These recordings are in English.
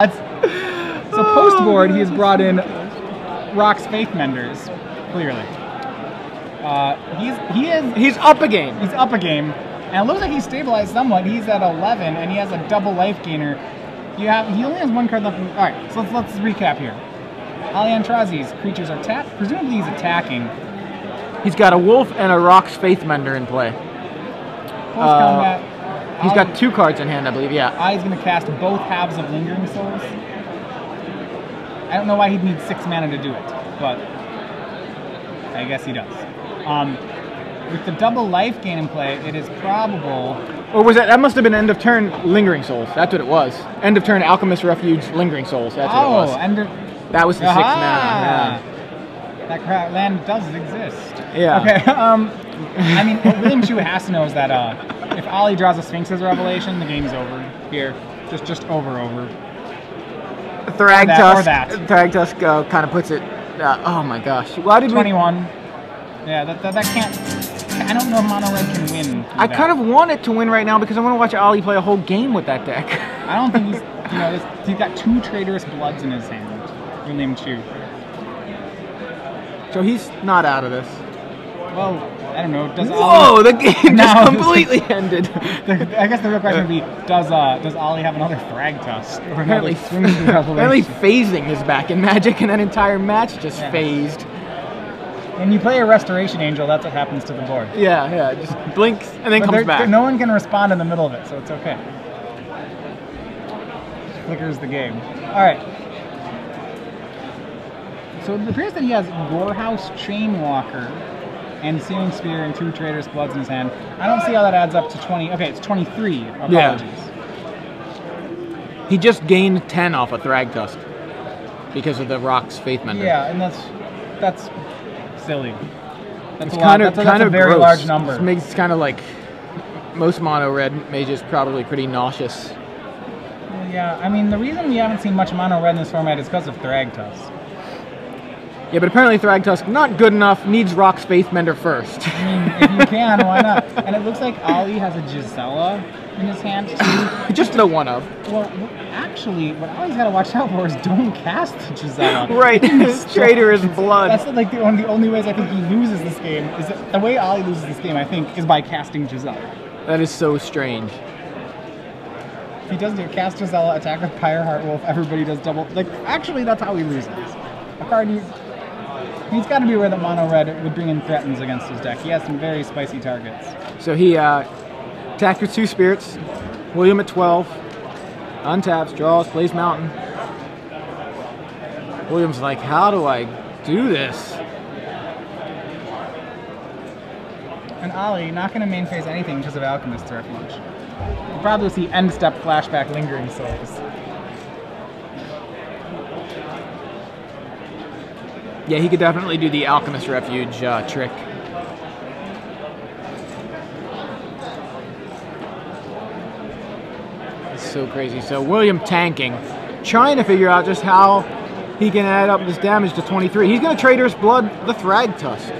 So post-board, he has brought in Rock's Faithmenders, clearly. He's up a game. He's up a game. And it looks like he's stabilized somewhat. He's at 11, and he has a double life gainer. He only has one card left. All right, so let's recap here. Aintrazi's creatures are tapped. Presumably he's attacking. He's got a wolf and a Rock's Faithmender in play. Post-combat. He's got 2 cards in hand, I believe, yeah. Ali's going to cast both halves of Lingering Souls. I don't know why he'd need 6 mana to do it, but I guess he does. With the double life gain in play, it is probable... Or was that must have been end of turn Lingering Souls. That's what it was. End of turn Alchemist Refuge Lingering Souls. That's what it was. That was the 6 mana. Yeah. That land does exist. Yeah. Okay, I mean, what William Chu has to know is that if Ali draws a Sphinx's Revelation, the game's over here. Just over. Thragtusk kind of puts it... oh my gosh. Why did 21. Yeah, that can't... I don't know if Mono Red can win. I kind of want it to win right now because I want to watch Ali play a whole game with that deck. I don't think he's... he's got 2 Traitorous Bloods in his hand. William Chu. So he's not out of this. Well, I don't know. Whoa, the game just completely ended. I guess the real question would be, does Ali have another Thragtusk? Apparently phasing is back in Magic, and that entire match just phased. When you play a Restoration Angel, that's what happens to the board. Yeah, just blinks and then comes back. No one can respond in the middle of it, so it's okay. Just flickers the game. All right. So it appears that he has Gorehouse Chainwalker and Searing Spear and 2 Traitorous Bloods in his hand. I don't see how that adds up to 20. Okay, it's 23. Apologies. Yeah. He just gained 10 off of Thragtusk because of the Rock's Faithmender. Yeah, and that's silly. That's kind of a very gross. large number. It's kind of like most mono red mages probably pretty nauseous. Yeah, I mean the reason we haven't seen much mono red in this format is because of Thragtusk. Yeah, but apparently Thragtusk not good enough, needs Rock's Faithmender first. I mean, if you can, why not? And it looks like Ali has a Gisela in his hand, too. Just the one of. Well, actually, what Ali's got to watch out for is don't cast Gisela. Right, his Traitorous Blood. That's like the only ways I think he loses this game. Is that the way Ali loses this game, I think, is by casting Gisela. That is so strange. If he does cast Gisela, attack with Pyreheart Wolf, everybody does double. Like, actually, that's how he loses. A card he's got to be aware that Mono Red would bring in threatens against his deck. He has some very spicy targets. So he attacked with 2 spirits. William at 12. Untaps, draws, plays Mountain. William's like, how do I do this? And Ali not going to main phase anything because of Alchemist's Refuge. We'll probably see end step flashback Lingering Souls. Yeah, he could definitely do the Alchemist Refuge trick. It's so crazy. So William tanking, trying to figure out just how he can add up this damage to 23. He's going to Traitorous Blood the Thragtusk.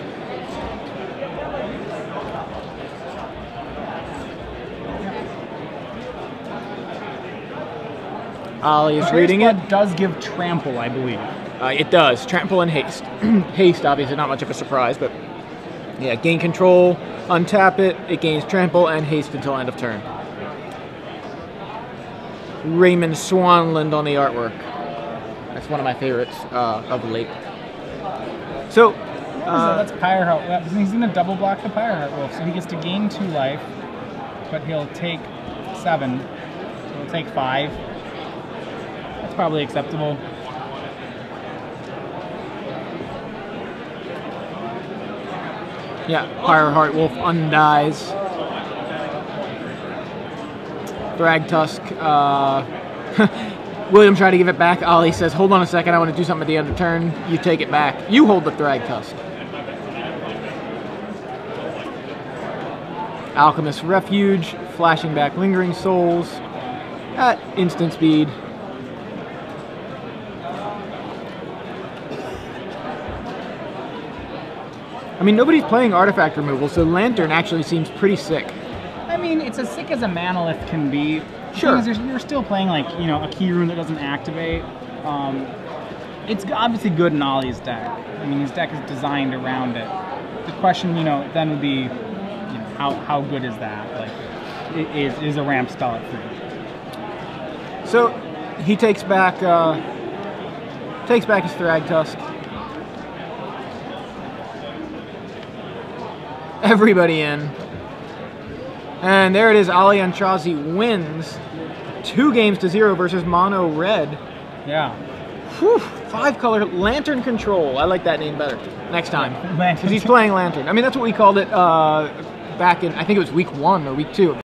Ali is reading it. Does give trample, I believe. It does. Trample and haste. Haste, obviously, not much of a surprise, but yeah, gain control, untap it, it gains trample and haste until end of turn. Raymond Swanland on the artwork. That's one of my favorites of late. So, that's Pyreheart. He's going to double block the Pyreheart Wolf, so he gets to gain 2 life, but he'll take 7. So he'll take 5. That's probably acceptable. Yeah, Pyreheart Wolf undies. Thragtusk. William tried to give it back. Ali says, hold on a second, I want to do something at the end of turn. You take it back. You hold the Thragtusk. Alchemist Refuge, flashing back Lingering Souls at instant speed. I mean, nobody's playing artifact removal, so Lantern actually seems pretty sick. I mean, it's as sick as a Manolith can be. Sure. The thing is, you're still playing like, you know, a key rune that doesn't activate. It's obviously good in Ollie's deck. I mean, his deck is designed around it. The question, you know, then would be, you know, how good is that? Like, is a ramp spell at 3? So he takes back his Thragtusk. Everybody in. And there it is. Ali Aintrazi wins 2-0 versus Mono Red. Yeah. Whew, 5-color Lantern Control. I like that name better next time. Lantern. Because he's playing Lantern. I mean, that's what we called it back in, I think it was week 1 or week 2.